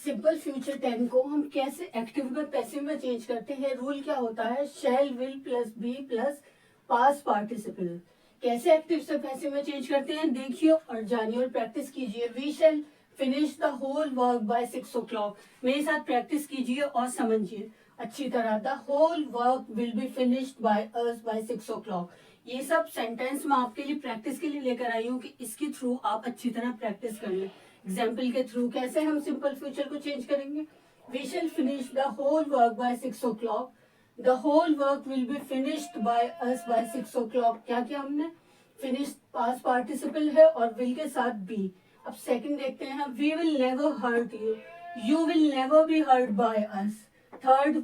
Simple future tense को हम कैसे एक्टिव में पैसिव में चेंज करते हैं। रूल क्या होता है, shall will plus be plus past participle. कैसे एक्टिव से पैसिव में चेंज करते हैं देखिए और जानिए और प्रैक्टिस कीजिए। We shall finish the whole work by 6 o'clock। मेरे साथ प्रैक्टिस कीजिए और समझिए अच्छी तरह। The whole work will be finished by us by 6 o'clock। ये सब सेंटेंस मैं आपके लिए प्रैक्टिस के लिए लेकर आई हूँ कि इसके थ्रू आप अच्छी तरह प्रैक्टिस कर लें। एग्जाम्पल के थ्रू कैसे हम सिंपल फ्यूचर को चेंज करेंगे। We shall finish the whole work by 6 o'clock। The whole work will be finished by us by 6 o'clock। क्या किया हमने, फिनिश पास्ट पार्टिसिपल है और विल के साथ बी। अब सेकंड देखते हैं, we will never hurt you, you will never be hurt by us. Third,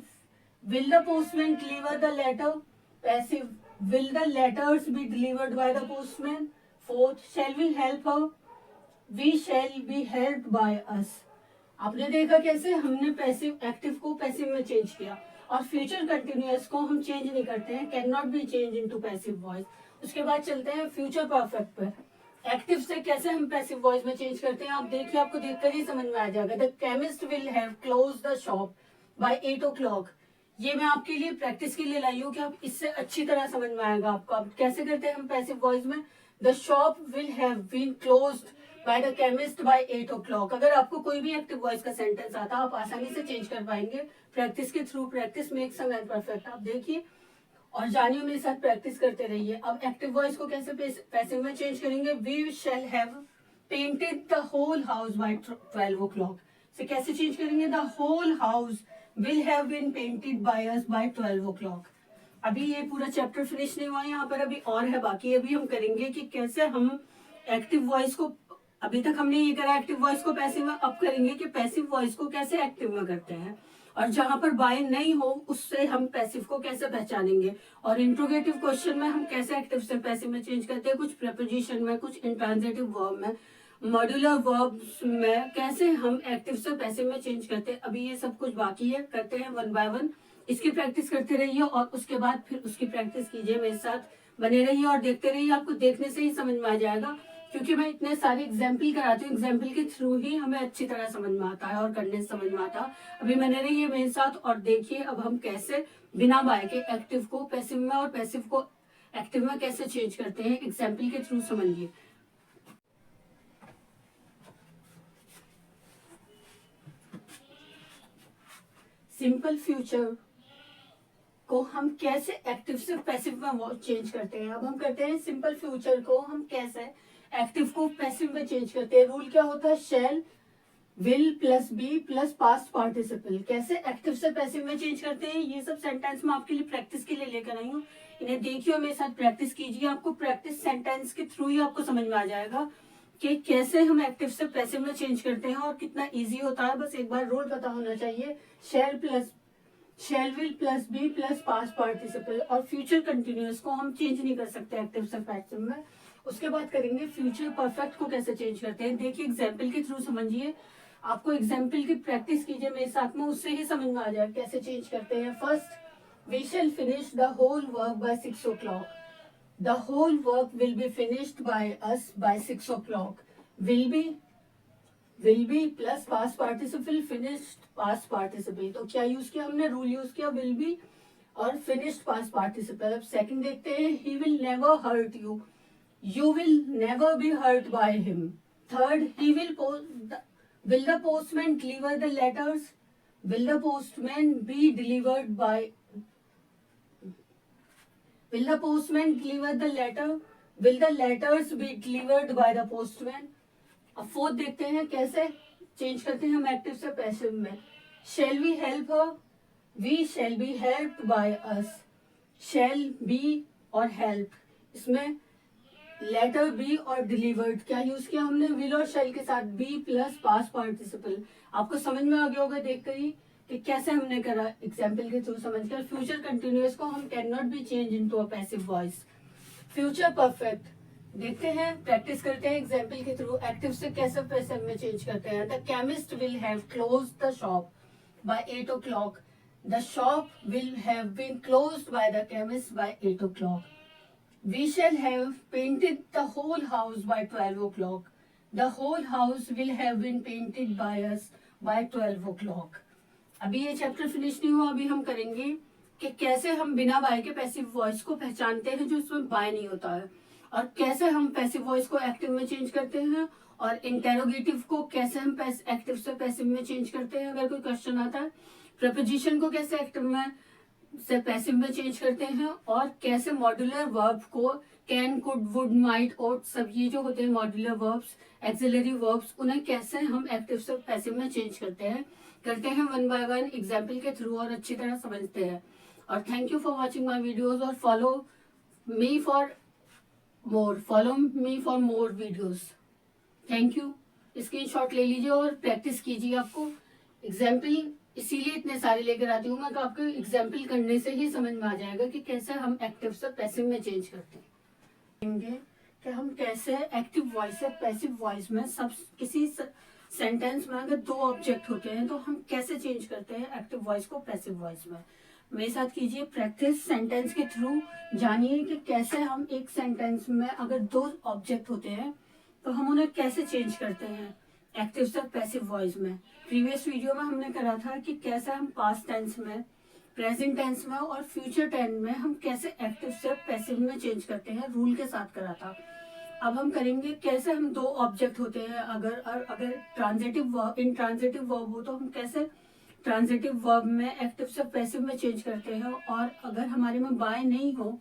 will the postman deliver the letter, passive, will the letters be delivered by the postman. Fourth, shall we help her, we shall be helped by us. आपने देखा कैसे हमने passive active को passive में change किया। और future continuous को हम चेंज नहीं करते हैं, can not be change into passive voice. उसके बाद चलते हैं फ्यूचर परफेक्ट पर। एक्टिव से कैसे हम पैसिव वॉइस में चेंज करते हैं आप देखिए, आपको देखकर ही समझ में आ जाएगा। The chemist will have close the shop by 8 o'clock। ये मैं आपके लिए प्रैक्टिस के लिए लाई हूँ कि आप इससे अच्छी तरह समझ में आएगा आपको। अब कैसे करते हैं हम पैसिव वॉइस में, the shop will have been closed by the chemist by 8 o'clock। अगर आपको कोई भी एक्टिव वॉइस का सेंटेंस आता है आप आसानी से चेंज कर पाएंगे प्रैक्टिस के through. Practice makes a man perfect. आप देखिए और जानिए, मेरे साथ प्रैक्टिस करते रहिए। अब एक्टिव वॉइस को कैसे पैसिव में चेंज करेंगे। We shall have painted the whole house by 12 o'clock। से कैसे चेंज करेंगे, the whole house will have been painted by us by 12 o'clock। अभी ये पूरा चैप्टर फिनिश नहीं हुआ, यहाँ पर अभी और है बाकी। अभी हम करेंगे कि कैसे हम एक्टिव वॉइस को, अभी तक हमने ये करा एक्टिव वॉइस को पैसिव में, अब करेंगे कि पैसिव वॉइस को कैसे एक्टिव में करते हैं। और जहां पर बाय नहीं हो उससे हम पैसिव को कैसे पहचानेंगे। और इंट्रोगेटिव क्वेश्चन में हम कैसे एक्टिव से पैसिव में चेंज करते हैं, कुछ प्रेपोजिशन में, कुछ इंट्रांजिटिव वर्ब में, मॉड्यूलर वर्ब्स में कैसे हम एक्टिव से पैसिव में चेंज करते हैं। अभी ये सब कुछ बाकी है, करते हैं वन बाय वन। इसकी प्रैक्टिस करते रहिए और उसके बाद फिर उसकी प्रैक्टिस कीजिए। मेरे साथ बने रहिए और देखते रहिए, आपको देखने से ही समझ में आ जाएगा क्योंकि मैं इतने सारे एग्जाम्पल कराती हूँ। एग्जाम्पल के थ्रू ही हमें अच्छी तरह समझ में आता है और करने से समझ में आता है। अभी बने रहिए मेरे साथ और देखिए अब हम कैसे बिना बाय के एक्टिव को पैसिव में और पैसिव को एक्टिव में कैसे चेंज करते हैं, एग्जाम्पल के थ्रू समझिए। सिंपल फ्यूचर को हम कैसे एक्टिव से पैसिव में चेंज करते हैं। अब हम करते हैं सिंपल फ्यूचर को हम कैसे एक्टिव को पैसिव में चेंज करते हैं। रूल क्या होता है, shall will plus be plus past participle. कैसे एक्टिव से पैसिव में चेंज करते हैं, ये सब सेंटेंस मैं आपके लिए प्रैक्टिस के लिए लेकर आई हूँ। इन्हें देखिए और मेरे साथ प्रैक्टिस कीजिए। आपको प्रैक्टिस सेंटेंस के थ्रू ही आपको समझ में आ जाएगा कि कैसे हम एक्टिव से पैसिव में चेंज करते हैं और कितना इजी होता है। बस एक बार रूल पता होना चाहिए, shall will plus be plus past participle. और फ्यूचर कंटिन्यूअस को हम चेंज नहीं कर सकते एक्टिव से पैसिव में। उसके बाद करेंगे फ्यूचर परफेक्ट को कैसे चेंज करते हैं। देखिए एग्जाम्पल के थ्रू समझिए, आपको एग्जाम्पल की प्रैक्टिस कीजिए मेरे साथ में, उससे ही समझ में आ जाए कैसे चेंज करते हैं। First, we shall finish the whole work by 6 o'clock। The whole work will be finished by us by 6 o'clock। Will be plus past participle finished past participle. तो क्या यूज किया हमने, रूल यूज किया will be और finished past participle. अब second देखते हैं, he will never hurt you, you will never be hurt by him. Third, he will the postman deliver the letters, will the postman be delivered by, will the postman deliver the letter, will the letters be delivered by the postman। अब fourth देखते हैं कैसे change करते हैं हम active से passive में। Shall we help her, we shall be helped by us. Shall be और हेल्प, इसमें लेटर बी और डिलीवर्ड क्या यूज किया हमने, विल और शैल के साथ बी प्लस पास्ट पार्टिसिपल। आपको समझ में आ गया होगा देखकर ही कि कैसे हमने करा एग्जाम्पल के थ्रू समझकर। फ्यूचर कंटिन्यूअस को हम can not be change into a passive voice. Future perfect देखते हैं, प्रैक्टिस करते हैं एग्जाम्पल के थ्रू एक्टिव से कैसे पैसिव में चेंज करते हैं। The chemist will have close the shop by 8 o'clock। The shop will have been closed by the chemist by 8 o'clock। We shall have painted the whole house by 12 o'clock. The whole house will have been painted by us by 12 o'clock। अभी ये chapter finish नहीं हुआ, अभी हम करेंगे कि कैसे हम बिना बाय के पैसिव वॉइस को पहचानते हैं जो इसमें बाय नहीं होता है, और कैसे हम पैसिव वॉइस को एक्टिव में चेंज करते हैं, और इंटेरोगेटिव को कैसे हम एक्टिव से पैसिव में चेंज करते हैं अगर कोई क्वेश्चन आता है, प्रपोजिशन को कैसे एक्टिव में से पैसिव में चेंज करते हैं, और कैसे मॉड्यूलर वर्ब को कैन, कुड, वुड, माइट, ओट, सब ये जो होते हैं मॉड्यूलर वर्ब्स, एक्सिलरी वर्ब्स, उन्हें कैसे हम एक्टिव से पैसिव में चेंज करते हैं वन बाय वन एग्जाम्पल के थ्रू, और अच्छी तरह समझते हैं। और thank you for watching my videos, और follow me for more videos. Thank you. Screenshot ले लीजिए और प्रैक्टिस कीजिए। आपको एग्जाम्पल इसीलिए इतने सारे लेकर आती हूँ मैं कि आपको एग्जाम्पल करने से ही समझ में आ जाएगा कि कैसे हम एक्टिव से पैसिव में चेंज करते हैं, कि हम कैसे एक्टिव वॉइस से पैसिव वॉइस में सब किसी सेंटेंस में अगर दो ऑब्जेक्ट होते हैं तो हम कैसे चेंज करते हैं एक्टिव वॉइस को पैसिव वॉइस में। मेरे साथ कीजिए प्रैक्टिस सेंटेंस के थ्रू, जानिए कि कैसे हम एक सेंटेंस में अगर दो ऑब्जेक्ट होते हैं तो हम उन्हें कैसे चेंज करते हैं एक्टिव से पैसिव वॉइस में। प्रीवियस वीडियो में हमने करा था कि कैसे हम पास्ट टेंस में, प्रेजेंट टेंस में और फ्यूचर टेंस में हम कैसे एक्टिव से पैसिव में चेंज करते हैं, रूल के साथ करा था। अब हम करेंगे कैसे हम दो ऑब्जेक्ट होते हैं अगर इंट्रांजिटिव वर्ब हो तो हम कैसे ट्रांजिटिव वर्ब में एक्टिव से पैसिव में चेंज करते हैं, और अगर हमारे में बाय नहीं हो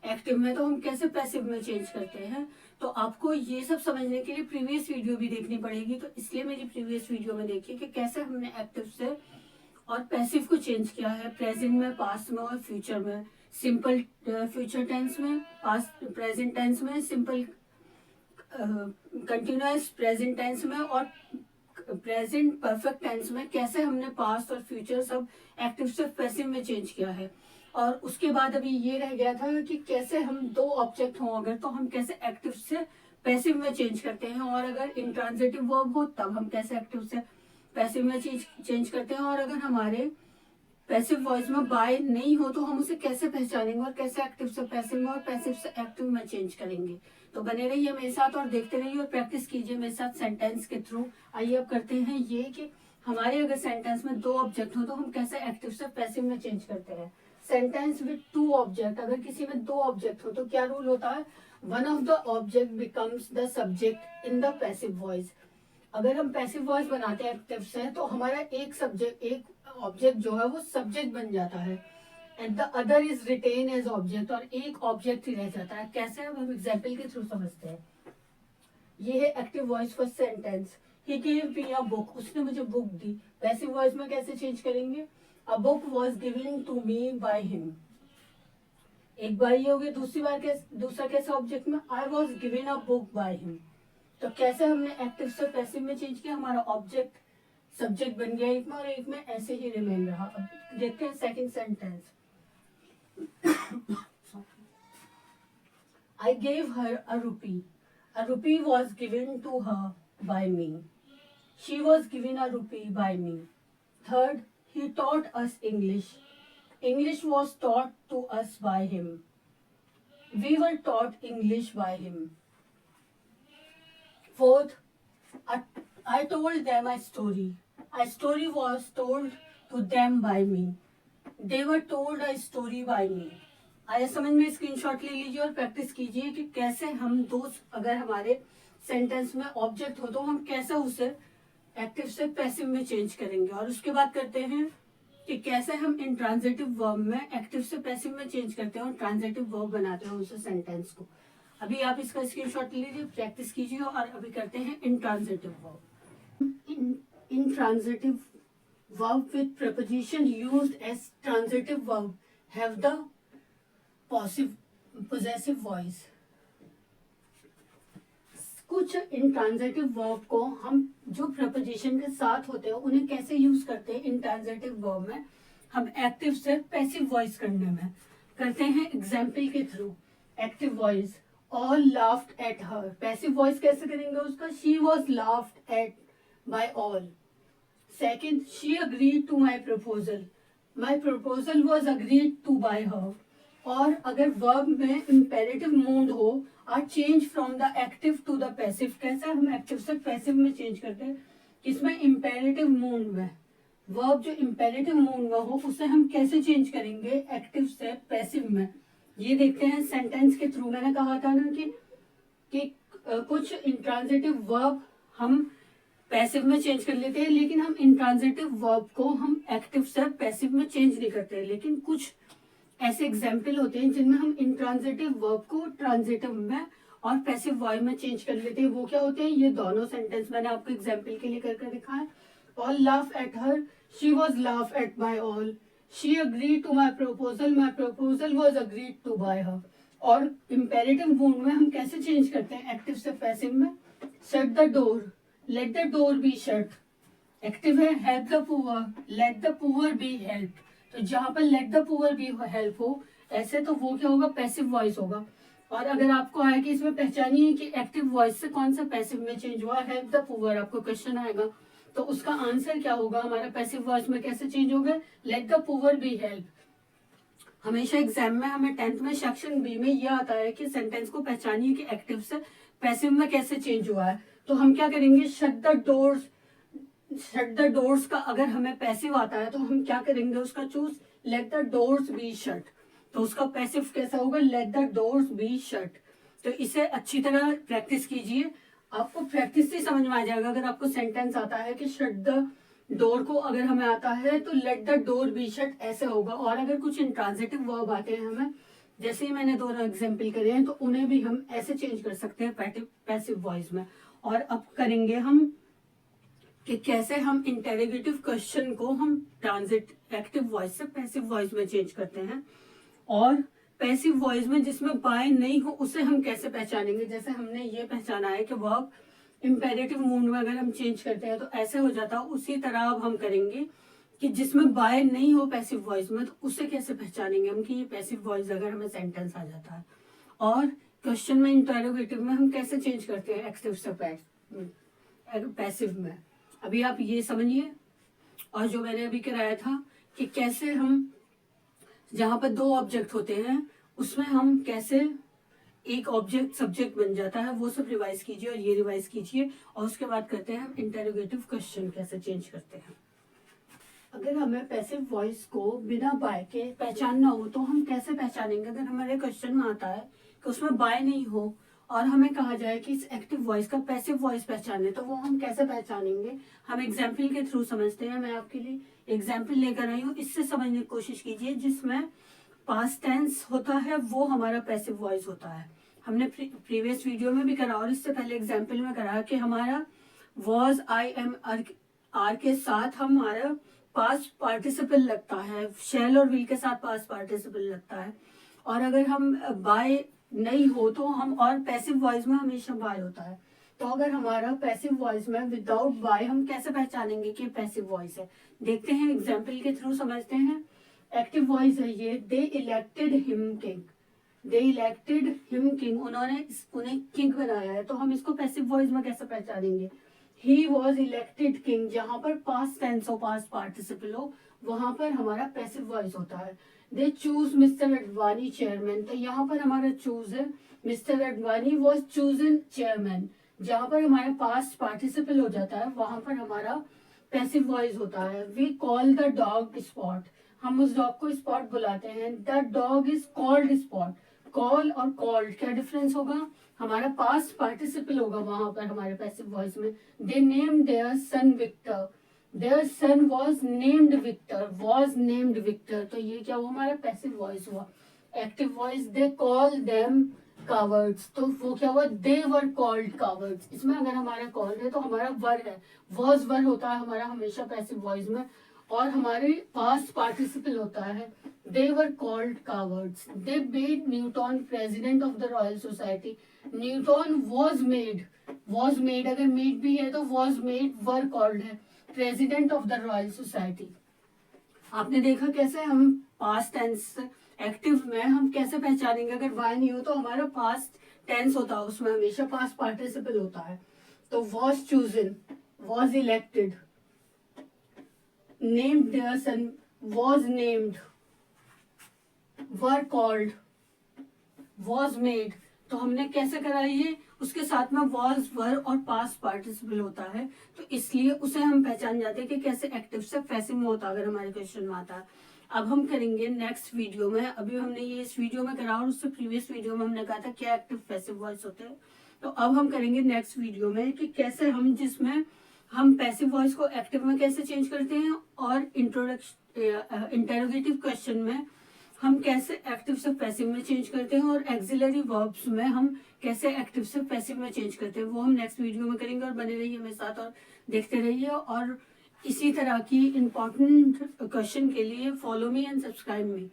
एक्टिव में तो हम कैसे पैसिव में चेंज करते हैं। तो आपको ये सब समझने के लिए प्रीवियस वीडियो भी देखनी पड़ेगी, तो इसलिए मेरी प्रीवियस वीडियो में देखिए कि कैसे हमने एक्टिव से और पैसिव को चेंज किया है प्रेजेंट में, पास्ट में और फ्यूचर में। सिंपल फ्यूचर टेंस में, पास्ट प्रेजेंट टेंस में, सिंपल कंटिन्यूअस प्रेजेंट टेंस में, और प्रेजेंट परफेक्ट टेंस में कैसे हमने पास्ट और फ्यूचर सब एक्टिव से पैसिव में चेंज किया है। और उसके बाद अभी ये रह गया था कि कैसे हम दो ऑब्जेक्ट हों अगर तो हम कैसे एक्टिव से पैसिव में चेंज करते हैं, और अगर इंट्रांजिटिव वर्ब हो तब हम कैसे एक्टिव से पैसिव में चेंज करते हैं, और अगर हमारे पैसिव वॉइस में बाय नहीं हो तो हम उसे कैसे पहचानेंगे और कैसे एक्टिव से पैसिव में और पैसिव से एक्टिव में चेंज करेंगे। तो बने रहिए मेरे साथ और देखते रहिए और प्रैक्टिस कीजिए मेरे साथ सेंटेंस के थ्रू। आइए अब करते हैं ये कि हमारे अगर सेंटेंस में दो ऑब्जेक्ट हो तो हम कैसे एक्टिव से पैसिव में चेंज करते हैं। सेंटेंस विद टू ऑब्जेक्ट, अगर किसी में दो ऑब्जेक्ट हो तो क्या रूल होता है, one of the object becomes the subject in the passive voice. अगर हम पैसिव वॉइस बनाते हैं एक्टिव से तो हमारा एक ऑब्जेक्ट जो है वो सब्जेक्ट बन जाता है, and the other is written as object, और एक ऑब्जेक्ट ही रह जाता है। कैसे, अब हम एग्जाम्पल के थ्रू समझते हैं। ये है active voice for sentence, he gave me a book, उसने मुझे बुक दी। पैसिव वॉइस में कैसे चेंज करेंगे, a book was given to me by him. एक बार ये हो गया, दूसरा कैसे ऑब्जेक्ट में, I was given a book by him. तो कैसे हमने एक्टिव से पैसिव में चेंज किया, हमारा ऑब्जेक्ट सब्जेक्ट बन गया एक में और एक में ऐसे ही रिमेन रहा। अब देखते हैं second sentence. I gave her a rupee. A rupee was given to her by me. She was given a rupee by me. Third, he taught us English. English was taught to us by him. We were taught English by him. Fourth, I told them a story. A story was told to them by me. They were told a story by me. आया समझ में, screenshot ले लीजिए और practice कीजिए कि कैसे हम दो अगर हमारे सेंटेंस में ऑब्जेक्ट हो तो हम कैसे उसे एक्टिव से पैसिव में चेंज करेंगे। और उसके बाद करते हैं कि कैसे हम इंट्रांजिटिव वर्ब में एक्टिव से पैसिव में चेंज करते हैं और ट्रांजिटिव वर्ब बनाते हैं उस सेंटेंस को। अभी आप इसका स्क्रीनशॉट ले लीजिए, प्रैक्टिस कीजिए, और अभी करते हैं intransitive verb. Intransitive verb with preposition used as transitive verb have the possessive voice. कुछ इंट्रांजिटिव वर्ब को हम जो प्रपोजिशन के साथ होते हैं उन्हें कैसे यूज करते हैं इंट्रांजिटिव वर्ब में हम एक्टिव से पैसिव वॉइस करने में करते हैं एग्जाम्पल के through. Active voice, all laughed at her. Passive voice कैसे करेंगे उसका, she was laughed eight by all. Second, she agreed to my proposal. My proposal was agreed to by her. और अगर verb में imperative mood हो, are change from the active to the passive। कैसे हम active से passive में change करते हैं इसमें इम्पेरेटिव मूड में वर्ब जो इम्पेरेटिव मूड में हो उसे हम कैसे चेंज करेंगे एक्टिव से पैसिव में, ये देखते हैं सेंटेंस के थ्रू। मैंने कहा था ना कि कुछ इंट्रांजिटिव वर्ब हम पैसिव में चेंज कर लेते हैं, लेकिन हम इंट्रांजिटिव वर्ब को हम एक्टिव से पैसिव में चेंज नहीं करते, लेकिन कुछ ऐसे एग्जाम्पल होते हैं जिनमें हम इंट्रांजिटिव वर्ब को ट्रांजिटिव में और पैसिव वॉइस में चेंज कर लेते हैं। वो क्या होते हैं, ये दोनों सेंटेंस मैंने आपको एग्जाम्पल के लिए करके दिखा है। All laugh at her, she was laugh at by all, she agree to my proposal was agreed to by her. और इम्पेरेटिव मूड में हम कैसे चेंज करते हैं एक्टिव से पैसिव में, shut the door, let the door be shut. Active है help the poor, let the poor be help. तो जहां पर let the poor be help हो ऐसे तो वो क्या होगा, पैसिव वॉइस होगा। और अगर आपको आए कि इसमें पहचानिए कि एक्टिव वॉइस से कौन सा पैसिव में चेंज हुआ, हेल्प द पुअर, आपको क्वेश्चन आएगा तो उसका आंसर क्या होगा हमारा, पैसिव वॉइस में कैसे चेंज होगा, late the poor be help. हमेशा एग्जाम में हमें 10th में सेक्शन बी में यह आता है कि सेंटेंस को पहचानिए कि एक्टिव से पैसिव में कैसे चेंज हुआ है। तो हम क्या करेंगे, shut the doors, shut the doors का अगर हमें पैसिव आता है तो हम क्या करेंगे उसका choose, let the doors be shut. तो उसका पैसिव कैसा होगा, let the doors be shut. तो इसे अच्छी तरह प्रैक्टिस कीजिए, आपको प्रैक्टिस से समझ में आ जाएगा। अगर आपको सेंटेंस आता है कि शट द डोर को अगर हमें आता है तो late the door be shut ऐसे होगा। और अगर कुछ इंट्रांजिटिव वर्ब आते हैं हमें, जैसे ही मैंने दोनों एग्जाम्पल करे हैं, तो उन्हें भी हम ऐसे चेंज कर सकते हैं पैसिव वॉइस में। और अब करेंगे हम कि कैसे हम इंटेरोगेटिव क्वेश्चन को हम ट्रांजिट एक्टिव वॉइस से पैसिव वॉइस में चेंज करते हैं। और पैसिव वॉइस में जिसमें बाय नहीं हो उसे हम कैसे पहचानेंगे। जैसे हमने ये पहचाना है कि वर्ब इम्पेरेटिव मूड में अगर हम चेंज करते हैं तो ऐसे हो जाता है, उसी तरह अब हम करेंगे कि जिसमें बाय नहीं हो पैसिव वॉइस में, तो उसे कैसे पहचानेंगे हम कि ये पैसिव वॉइस अगर हमें सेंटेंस आ जाता है। और क्वेश्चन में इंटेरोगेटिव में हम कैसे चेंज करते हैं एक्टिव से पैसिव में, अभी आप ये समझिए। और जो मैंने अभी कराया था कि कैसे हम जहां पर दो ऑब्जेक्ट होते हैं उसमें हम कैसे एक ऑब्जेक्ट सब्जेक्ट बन जाता है, वो सब रिवाइज कीजिए और ये रिवाइज कीजिए। और उसके बाद करते हैं हम इंटेरोगेटिव क्वेश्चन कैसे चेंज करते हैं। अगर हमें पैसिव वॉइस को बिना बाय के पहचानना हो तो हम कैसे पहचानेंगे। अगर हमारे क्वेश्चन में आता है कि उसमें बाय नहीं हो और हमें कहा जाए कि इस एक्टिव वॉइस का पैसिव वॉइस पहचाने, तो वो हम कैसे पहचानेंगे, हम एग्जाम्पल के थ्रू समझते हैं। मैं आपके लिए एग्जाम्पल लेकर आई हूँ, इससे समझने की कोशिश कीजिए। जिसमें पास्ट टेंस होता है वो हमारा पैसिव वॉइस होता है। हमने प्रीवियस वीडियो में भी करा और इससे पहले एग्जाम्पल में करा कि हमारा वॉज, आई, एम, आर के साथ हमारा पास्ट पार्टिसिपल लगता है, शैल और विल के साथ पास्ट पार्टिसिपल लगता है। और अगर हम बाय नहीं हो तो हम, और पैसिव वॉइस में हमेशा बाय होता है। तो अगर हमारा पैसिव वॉइस में विदाउट बाय हम कैसे पहचानेंगे कि पैसिव वॉइस है, देखते हैं एग्जाम्पल के थ्रू समझते हैं। एक्टिव वॉइस है ये, दे इलेक्टेड हिम किंग, दे इलेक्टेड हिम किंग, उन्होंने उन्हें किंग बनाया है। तो हम इसको पैसिव वॉइस में कैसे पहचानेंगे, ही वॉज इलेक्टेड किंग, जहां पर पास्ट टेंस हो, पास्ट पार्टिसिपल हो, वहां पर हमारा पैसिव वॉइस होता है। They choose mister Advani chairman, तो यहाँ पर हमारा चूज है, mister Advani was chosen chairman, जहां पर हमारा पास्ट पार्टिसिपल हो जाता है वहां पर हमारा पैसिव वॉइस होता है। We call the dog Spot, हम उस डॉग को स्पॉट बुलाते हैं। The dog is called Spot, call और कॉल्ड क्या डिफरेंस होगा, हमारा पास्ट पार्टिसिपल होगा वहां पर हमारे पैसिव वॉइस में। They name their son Victor, their son was named Victor, was named Victor, तो ये क्या हुआ, हमारा पैसिव वॉइस हुआ। Active voice, they call them cowards, तो वो क्या हुआ, दे वर कॉल्ड कावर्ड्स। इसमें अगर हमारा कॉल्ड है तो हमारा वर है, वॉज वर होता है हमारा हमेशा पैसिव वॉइस में। और हमारे पास्ट पार्टिसिपल होता है, they were called cowards. They made Newton president of the Royal Society, Newton was made, was made अगर मेड भी है तो वॉज मेड वर कॉल्ड है president of the Royal Society. आपने देखा कैसे हम पास्ट टेंस एक्टिव में हम कैसे पहचानेंगे, अगर वाई नहीं हो तो हमारा पास्ट टेंस होता है, उसमें हमेशा पास्ट पार्टिसिपल होता है। तो was chosen, was elected, named their son, was named, were called, was made, तो हमने कैसे करा ये, उसके साथ में वॉज, वर और पास्ट पार्टिसिपल होता है, तो इसलिए उसे हम पहचान जाते हैं कि कैसे एक्टिव से पैसिव में होता है, अगर हमारे क्वेश्चन में आता है। अब हम करेंगे नेक्स्ट वीडियो में, अभी हमने ये इस वीडियो में करा और उससे प्रीवियस वीडियो में हमने कहा था क्या एक्टिव पैसिव वॉइस होते हैं। तो अब हम करेंगे नेक्स्ट वीडियो में कि कैसे हम, जिसमें हम पैसिव वॉइस को एक्टिव में कैसे चेंज करते हैं, और इंटरोगेटिव क्वेश्चन में हम कैसे एक्टिव से पैसिव में चेंज करते हैं, और एक्सिलरी वर्ब्स में हम कैसे एक्टिव से पैसिव में चेंज करते हैं, वो हम नेक्स्ट वीडियो में करेंगे। और बने रहिए मेरे साथ और देखते रहिए, और इसी तरह की इम्पोर्टेंट क्वेश्चन के लिए follow me and subscribe me.